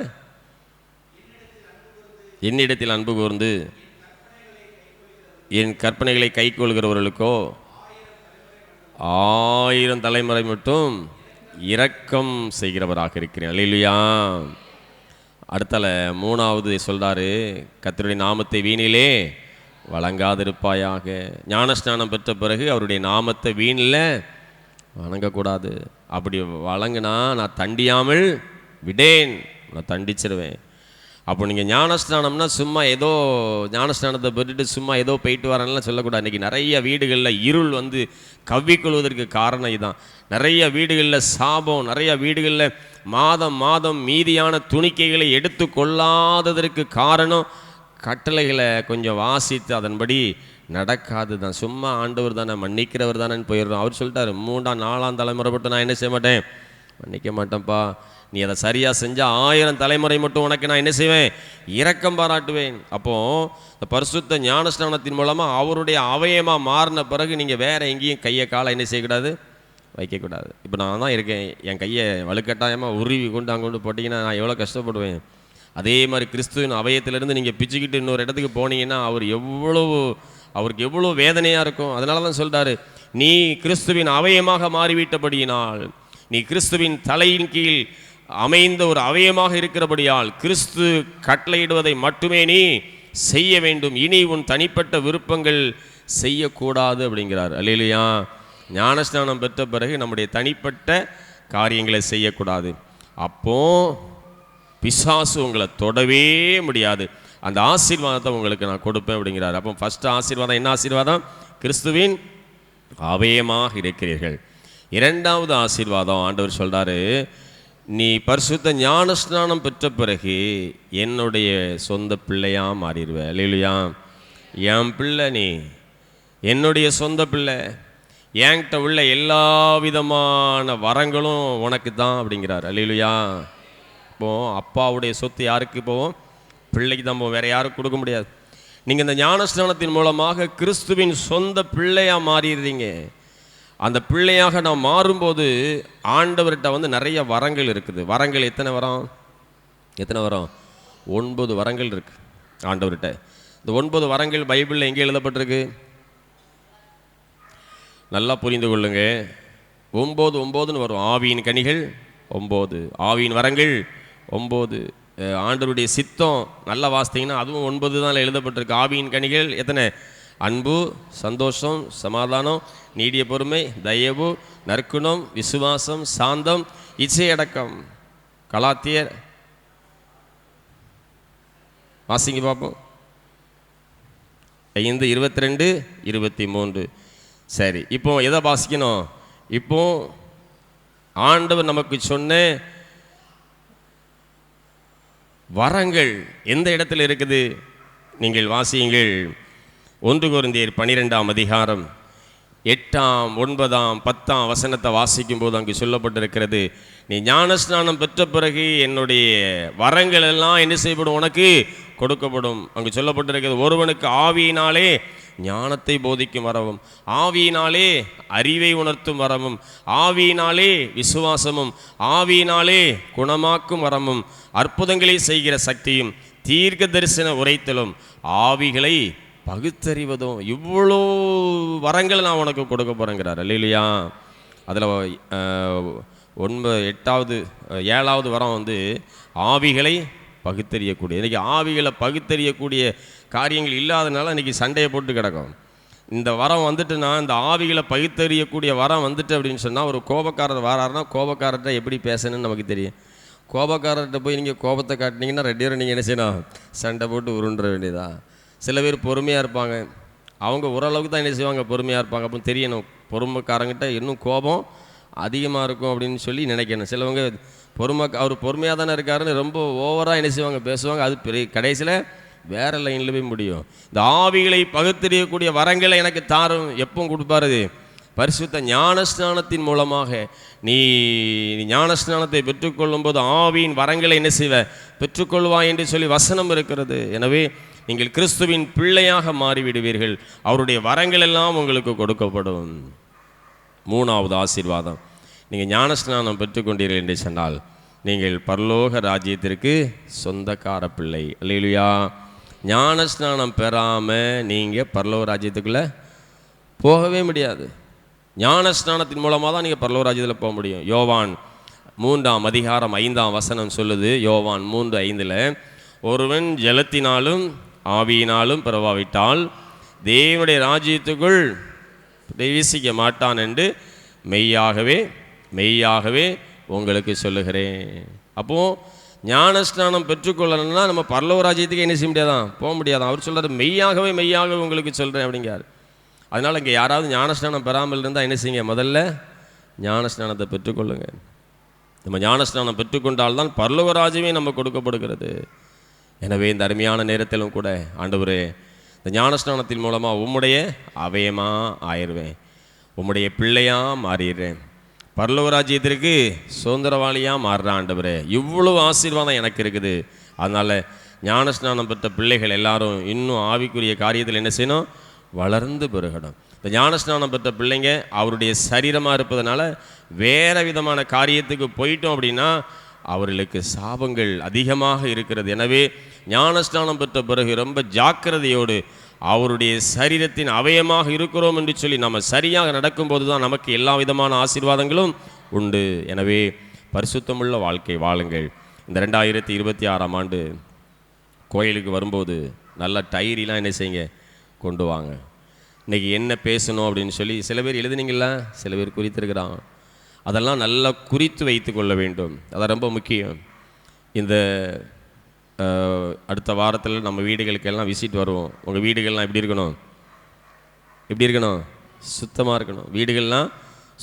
S2: என்னிடத்தில் அன்பு கூர்ந்து என் கற்பனைகளை கைக்கொள்கிறவர்களுக்கோ 1000 தலைமுறை மட்டும் இரக்கம் செய்கிறவராக இருக்கிறேன். அல்லேலூயா. அடுத்தால 3வது சொல்கிறாரு, கர்த்தருடைய நாமத்தை வீணிலே வழங்காதிருப்பாயாக. ஞானஸ்நானம் பெற்ற பிறகு அவருடைய நாமத்தை வீணில் வணங்கக்கூடாது. அப்படி வழங்கினா நான் தண்டியாமல் விடேன், நான் தண்டிச்சிருவேன். அப்போ நீங்கள் ஞானஸ்நானம்னா சும்மா ஏதோ ஞானஸ்நானத்தை பெற்றுட்டு சும்மா ஏதோ போயிட்டு வரேன்லாம் சொல்லக்கூடாது. இன்றைக்கி நிறைய வீடுகளில் இருள் வந்து கவ்விக்கொள்வதற்கு காரணம் இதுதான். நிறைய வீடுகளில் சாபம், நிறைய வீடுகளில் மாதம் மாதம் மீதியான துணிக்கைகளை எடுத்து கொள்ளாததற்கு காரணம் கட்டளைகளை கொஞ்சம் வாசித்து அதன்படி நடக்காது தான். சும்மா ஆண்டவர் தானே, மன்னிக்கிறவர் தானேன்னு போயிடுறோம். அவர் சொல்லிட்டாரு, 3ஆம் 4ஆம் தலைமுறை மட்டும் நான் என்ன செய்ய மாட்டேன், மன்னிக்க மாட்டேன்ப்பா. நீ அதை சரியாக செஞ்சால் 1000 தலைமுறை மட்டும் உனக்கு நான் என்ன செய்வேன், இரக்கம் பாராட்டுவேன். அப்போது இந்த பரிசுத்த ஞானஸ்நானத்தின் மூலமாக அவருடைய அவயமாக மாறின பிறகு நீங்கள் வேறு எங்கேயும் கையை காலை என்ன செய்யக்கூடாது, வைக்கக்கூடாது. இப்போ நான் தான் இருக்கேன், என் கையை வலுக்கட்டாயமாக உருவி கொண்டு அங்கே கொண்டு போட்டிங்கன்னா நான் எவ்வளோ கஷ்டப்படுவேன். அதே மாதிரி கிறிஸ்துவின் அவயத்திலேருந்து நீங்கள் பிச்சுக்கிட்டு இன்னொரு இடத்துக்கு போனீங்கன்னா அவருக்கு எவ்வளோ வேதனையாக இருக்கும். அதனால தான் சொல்கிறாரு, நீ கிறிஸ்துவின் அவயமாக மாறிவிட்டபடியினால், நீ கிறிஸ்துவின் தலையின் கீழ் அமைந்த ஒரு அவயமாக இருக்கிறபடியால் கிறிஸ்து கட்டளையிடுவதை மட்டுமே நீ செய்ய வேண்டும். இனி உன் தனிப்பட்ட விருப்பங்கள் செய்யக்கூடாது அப்படிங்கிறார். அல்லேலூயா. ஞானஸ்நானம் பெற்ற பிறகு நம்முடைய தனிப்பட்ட காரியங்களை செய்யக்கூடாது. அப்போ பிசாசு உங்களை தொடவே முடியாது. அந்த ஆசீர்வாதத்தை உங்களுக்கு நான் கொடுப்பேன் அப்படிங்கிறார். அப்போ ஃபஸ்ட்டு ஆசீர்வாதம் என்ன ஆசீர்வாதம்? கிறிஸ்துவின் அவயமாக இருக்கிறீர்கள். 2வது ஆசீர்வாதம் ஆண்டவர் சொல்கிறாரு, நீ பரிசுத்த ஞானஸ்நானம் பெற்ற பிறகு என்னுடைய சொந்த பிள்ளையாக மாறிடுவேன். அல்லேலூயா. என் பிள்ளை நீ, என்னுடைய சொந்த பிள்ளை. என்கிட்ட உள்ள எல்லா விதமான வரங்களும் உனக்கு தான் அப்படிங்கிறார். அல்லேலூயா. இப்போது அப்பாவுடைய சொத்து யாருக்கு போவோம்? பிள்ளைக்கு தான் போவோம், வேறு யாரும் கொடுக்க முடியாது. நீங்கள் இந்த ஞானஸ்நானத்தின் மூலமாக கிறிஸ்துவின் சொந்த பிள்ளையாக மாறிடுறீங்க. அந்த பிள்ளையாக நான் மாறும்போது ஆண்டவர்கிட்ட வந்து நிறைய வரங்கள் இருக்குது. வரங்கள் எத்தனை வரம்? 9 வரங்கள் இருக்குது ஆண்டவர்கிட்ட. இந்த 9 வரங்கள் பைபிளில் எங்கே எழுதப்பட்டிருக்கு? நல்லா புரிந்து கொள்ளுங்க. 9 வரும். ஆவியின் கனிகள் 9, ஆவியின் வரங்கள் 9, ஆண்டவருடைய சித்தம் நல்லா வாசித்தீங்கன்னா அதுவும் 9 தான் எழுதப்பட்டிருக்கு. ஆவியின் கனிகள் எத்தனை? அன்பு, சந்தோஷம், சமாதானம், நீடிய பொறுமை, தயவு, நற்குணம், விசுவாசம், சாந்தம், இச்சையடக்கம். கலாத்தியர் வாசிங்க பார்ப்போம். 5, 22, 23. சரி, இப்போ எதை வாசிக்கணும்? இப்போ ஆண்டவர் நமக்கு சொன்ன வரங்கள் எந்த இடத்துல இருக்குது? நீங்கள் வாசியுங்கள். 1 கொரிந்தியர் 12ஆம் அதிகாரம் 8ஆம் 9ஆம் 10ஆம் வசனத்தை வாசிக்கும் போது அங்கு சொல்லப்பட்டிருக்கிறது, நீ ஞானஸ்நானம் பெற்ற பிறகு என்னுடைய வரங்கள் எல்லாம் என்ன செய்யப்படும், உனக்கு கொடுக்கப்படும். அங்கு சொல்லப்பட்டிருக்கிறது, ஒருவனுக்கு ஆவியினாலே ஞானத்தை போதிக்கும் வரவும், ஆவியினாலே அறிவை உணர்த்தும் வரவும், ஆவியினாலே விசுவாசமும், ஆவியினாலே குணமாக்கும் வரமும், அற்புதங்களை செய்கிற சக்தியும், தீர்க்க தரிசன உரைத்தலும், ஆவிகளை பகுத்தறிவதும், இவ்வளோ வரங்களை நான் உனக்கு கொடுக்க போகிறேங்கிறார். இல்லையா? அதில் 7வது வரம் வந்து ஆவிகளை பகுத்தறியக்கூடிய. இன்றைக்கி ஆவிகளை பகுத்தறியக்கூடிய காரியங்கள் இல்லாதனால இன்றைக்கி சண்டையை போட்டு கிடக்கும். இந்த வரம் வந்துட்டுனா, இந்த ஆவிகளை பகுத்தறியக்கூடிய வரம் வந்துட்டு அப்படின்னு சொன்னால், ஒரு கோபக்காரர் வராருன்னா கோபக்காரர்கிட்ட எப்படி பேசணும்னு நமக்கு தெரியும். கோபக்காரர்கிட்ட போய் நீங்கள் கோபத்தை காட்டினீங்கன்னா 2 பேரும் நீங்கள் என்ன செய்யணும், சண்டை போட்டு உருண்டுற வேண்டியதா. சில பேர் பொறுமையாக இருப்பாங்க, அவங்க ஓரளவுக்கு தான் என்ன செய்வாங்க, பொறுமையாக இருப்பாங்க. அப்போ தெரியணும், பொறுமைக்காரங்கிட்ட இன்னும் கோபம் அதிகமாக இருக்கும் அப்படின்னு சொல்லி நினைக்கணும். சிலவங்க அவர் பொறுமையாக தானே இருக்காருன்னு ரொம்ப ஓவராக என்ன செய்வாங்க, பேசுவாங்க. அது பெரிய கடைசியில் வேறு லைனில் போய் முடியும். இந்த ஆவிகளை பகுத்தறியக்கூடிய வரங்களை எனக்கு தாரும் எப்பவும் கொடுப்பாரு, பரிசுத்த ஞானஸ்நானத்தின் மூலமாக. நீ ஞானஸ்நானத்தை பெற்றுக்கொள்ளும் போது ஆவியின் வரங்களை என்ன செய்வ, பெற்றுக்கொள்வாய் என்று சொல்லி வசனம் இருக்கிறது. எனவே நீங்கள் கிறிஸ்துவின் பிள்ளையாக மாறிவிடுவீர்கள், அவருடைய வரங்கள் எல்லாம் உங்களுக்கு கொடுக்கப்படும். 3வது ஆசீர்வாதம், நீங்கள் ஞானஸ்நானம் பெற்றுக்கொண்டீர்கள் என்று சொன்னால் நீங்கள் பரலோக ராஜ்யத்திற்கு சொந்தக்கார பிள்ளை. அல்லேலூயா. ஞானஸ்நானம் பெறாமல் நீங்கள் பரலோக ராஜ்யத்துக்குள்ளே போகவே முடியாது. ஞானஸ்நானத்தின் மூலமாக தான் நீங்கள் பரலோக ராஜ்யத்தில் போக முடியும். யோவான் 3ஆம் அதிகாரம் 5ஆம் வசனம் சொல்லுது. யோவான் 3:5, ஒருவன் ஜலத்தினாலும் ஆவியினாலும் பிறவாவிட்டால் தேவனுடைய ராஜ்யத்துக்குள் பிரவேசிக்க மாட்டான் என்று மெய்யாகவே மெய்யாகவே உங்களுக்கு சொல்லுகிறேன். அப்போது ஞானஸ்நானம் பெற்றுக்கொள்ளணும்னா நம்ம பரலோக ராஜ்யத்துக்கு என்ன செய்ய முடியாதான், போக முடியாதான். அவர் சொல்கிறார், மெய்யாகவே மெய்யாகவே உங்களுக்கு சொல்கிறேன் அப்படிங்கிறார். அதனால் இங்கே யாராவது ஞானஸ்நானம் பெறாமல் இருந்தால் என்ன செய்யுங்க, முதல்ல ஞானஸ்நானத்தை பெற்றுக்கொள்ளுங்க. நம்ம ஞானஸ்நானம் பெற்றுக்கொண்டால்தான் பரலோக ராஜ்யமே நம்ம கொடுக்கப்படுகிறது. எனவே இந்த அருமையான நேரத்திலும் கூட ஆண்டவரே, இந்த ஞானஸ்நானத்தின் மூலமாக உம்முடைய அவயமாக ஆயிடுவேன், உம்முடைய பிள்ளையாக மாறிடுறேன், பரலோக ராஜ்யத்திற்கு சுதந்திரவாளியாக மாறுறேன். ஆண்டவரே, இவ்வளவு ஆசீர்வாதம் எனக்கு இருக்குது. அதனால் ஞானஸ்நானம் பெற்ற பிள்ளைகள் எல்லாரும் இன்னும் ஆவிக்குரிய காரியத்தில் என்ன செய்யணும், வளர்ந்து பெருகணும். இந்த ஞானஸ்நானம் பெற்ற பிள்ளைங்க அவருடைய சரீரமாக இருப்பதனால வேறு விதமான காரியத்துக்கு போயிட்டோம் அப்படின்னா அவர்களுக்கு சாபங்கள் அதிகமாக இருக்கிறது. எனவே ஞானஸ்நானம் பெற்ற பிறகு ரொம்ப ஜாக்கிரதையோடு அவருடைய சரீரத்தின் அவயமாக இருக்கிறோம் என்று சொல்லி நம்ம சரியாக நடக்கும்போது தான் நமக்கு எல்லா விதமான ஆசீர்வாதங்களும் உண்டு. எனவே பரிசுத்தமுள்ள வாழ்க்கை வாழுங்கள். இந்த 2026ஆம் ஆண்டு கோயிலுக்கு வரும்போது நல்ல டைரிலாம் என்ன செய்யுங்க, கொண்டு வாங்க. இன்றைக்கி என்ன பேசணும் அப்படின்னு சொல்லி சில பேர் எழுதுனீங்களா, சில பேர் குறித்திருக்கிறான். அதெல்லாம் நல்லா குறித்து வைத்து கொள்ள வேண்டும். அது ரொம்ப முக்கியம். இந்த அடுத்த வாரத்தில் நம்ம வீடுகளுக்கெல்லாம் விசிட் வருவோம். உங்கள் வீடுகள்லாம் எப்படி இருக்கணும், எப்படி இருக்கணும், சுத்தமாக இருக்கணும். வீடுகள்லாம்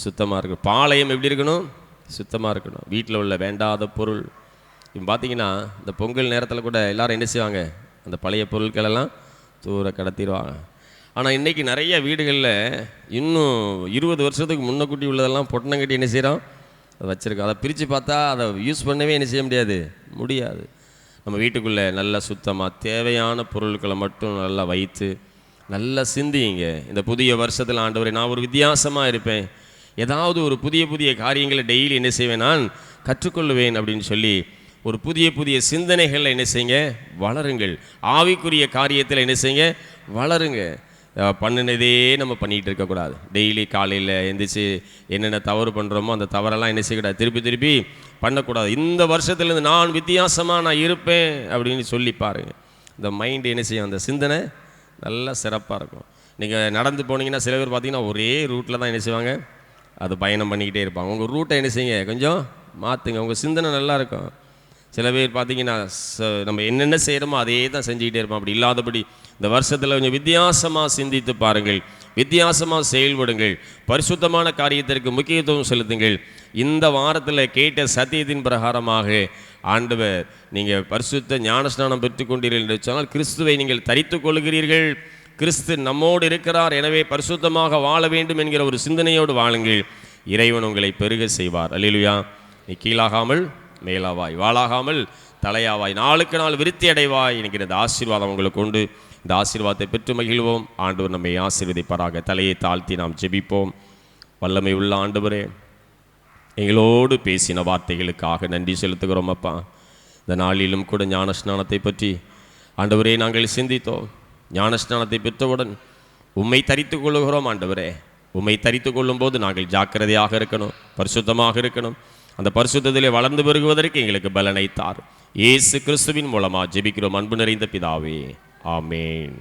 S2: சுத்தமாக இருக்கணும். பாளையம் எப்படி இருக்கணும், சுத்தமாக இருக்கணும். வீட்டில் உள்ள வேண்டாத பொருள் இப்போ பார்த்தீங்கன்னா இந்த பொங்கல் நேரத்தில் கூட எல்லோரும் என்ன செய்வாங்க, அந்த பழைய பொருட்களெல்லாம் தூர கடத்திடுவாங்க. ஆனால் இன்றைக்கி நிறைய வீடுகளில் இன்னும் 20 வருஷத்துக்கு முன்னக்கூட்டி உள்ளதெல்லாம் பொட்டணங்கட்டி என்ன செய்கிறோம், அதை வச்சுருக்கோம். அதை பிரித்து பார்த்தா அதை யூஸ் பண்ணவே என்ன செய்ய முடியாது. நம்ம வீட்டுக்குள்ளே நல்லா சுத்தமாக தேவையான பொருட்களை மட்டும் நல்லா வைத்து நல்லா சிந்திங்க. இந்த புதிய வருஷத்தில் ஆண்டவரே, நான் ஒரு வித்தியாசமாக இருப்பேன், ஏதாவது ஒரு புதிய காரியங்களை டெய்லி என்ன செய்வேன், நான் கற்றுக்கொள்ளுவேன் அப்படின்னு சொல்லி ஒரு புதிய சிந்தனைகளில் என்ன செய்யுங்க, வளருங்கள். ஆவிக்குரிய காரியத்தில் என்ன செய்யுங்க, வளருங்க. பண்ணினதே நம்ம பண்ணிகிட்டு இருக்கக்கூடாது. டெய்லி காலையில் எந்திரிச்சு என்னென்ன தவறு பண்ணுறோமோ அந்த தவறெல்லாம் என்ன செய்யக்கூடாது, திருப்பி பண்ணக்கூடாது. இந்த வருஷத்துலேருந்து நான் வித்தியாசமாக நான் இருப்பேன் அப்படின்னு சொல்லி பாருங்கள். இந்த மைண்டு என்ன செய்யும், அந்த சிந்தனை நல்லா சிறப்பாக இருக்கும். நீங்கள் நடந்து போனீங்கன்னா சில பேர் பார்த்தீங்கன்னா ஒரே ரூட்டில் தான் என்ன செய்வாங்க, அது பயணம் பண்ணிக்கிட்டே இருப்பாங்க. உங்கள் ரூட்டை என்ன செய்யுங்க, கொஞ்சம் மாற்றுங்க, உங்கள் சிந்தனை நல்லா இருக்கும். சில பேர் பார்த்தீங்கன்னா நம்ம என்னென்ன செய்கிறோமோ அதே தான் செஞ்சுக்கிட்டே இருப்போம். அப்படி இல்லாதபடி இந்த வருஷத்தில் கொஞ்சம் வித்தியாசமாக சிந்தித்து பாருங்கள், வித்தியாசமாக செயல்படுங்கள், பரிசுத்தமான காரியத்திற்கு முக்கியத்துவம் செலுத்துங்கள். இந்த வாரத்தில் கேட்ட சத்தியத்தின் பிரகாரமாக ஆண்டவர், நீங்கள் பரிசுத்த ஞானஸ்நானம் பெற்றுக்கொண்டீர்கள் என்று சொன்னால் கிறிஸ்துவை நீங்கள் தரித்து கொள்கிறீர்கள், கிறிஸ்து நம்மோடு இருக்கிறார், எனவே பரிசுத்தமாக வாழ வேண்டும் என்கிற ஒரு சிந்தனையோடு வாழுங்கள். இறைவன் உங்களை பெருக செய்வார். அல்லேலூயா. நீ கீழாகாமல் மேலாவாய், வாளாகாமல் தலையாவாய், நாளுக்கு நாள் விருத்தி அடைவாய் என்கிற இந்த ஆசீர்வாதம் உங்களுக்கு உண்டு. இந்த ஆசீர்வாதத்தை பெற்று மகிழ்வோம். ஆண்டவர் நம்மை ஆசீர்வதிப்பாராக. தலையை தாழ்த்தி நாம் ஜெபிப்போம். வல்லமை உள்ள ஆண்டவரே, எங்களோடு பேசின வார்த்தைகளுக்காக நன்றி செலுத்துகிறோம் அப்பா. இந்த நாளிலும் கூட ஞானஸ்நானத்தை பற்றி ஆண்டவரே நாங்கள் சிந்தித்தோம். ஞானஸ்நானத்தை பெற்றவுடன் உம்மை தரித்து கொள்ளுகிறோம் ஆண்டவரே. உம்மை தரித்து கொள்ளும்போது நாங்கள் ஜாக்கிரதையாக இருக்கணும், பரிசுத்தமாக இருக்கணும். அந்த பரிசுத்தத்திலே வளர்ந்து பெருகுவதற்கு எங்களுக்கு பலனை தார். இயேசு கிறிஸ்துவின் மூலமாக ஜெபிக்கிறோம் அன்பு நிறைந்த பிதாவே, ஆமேன்.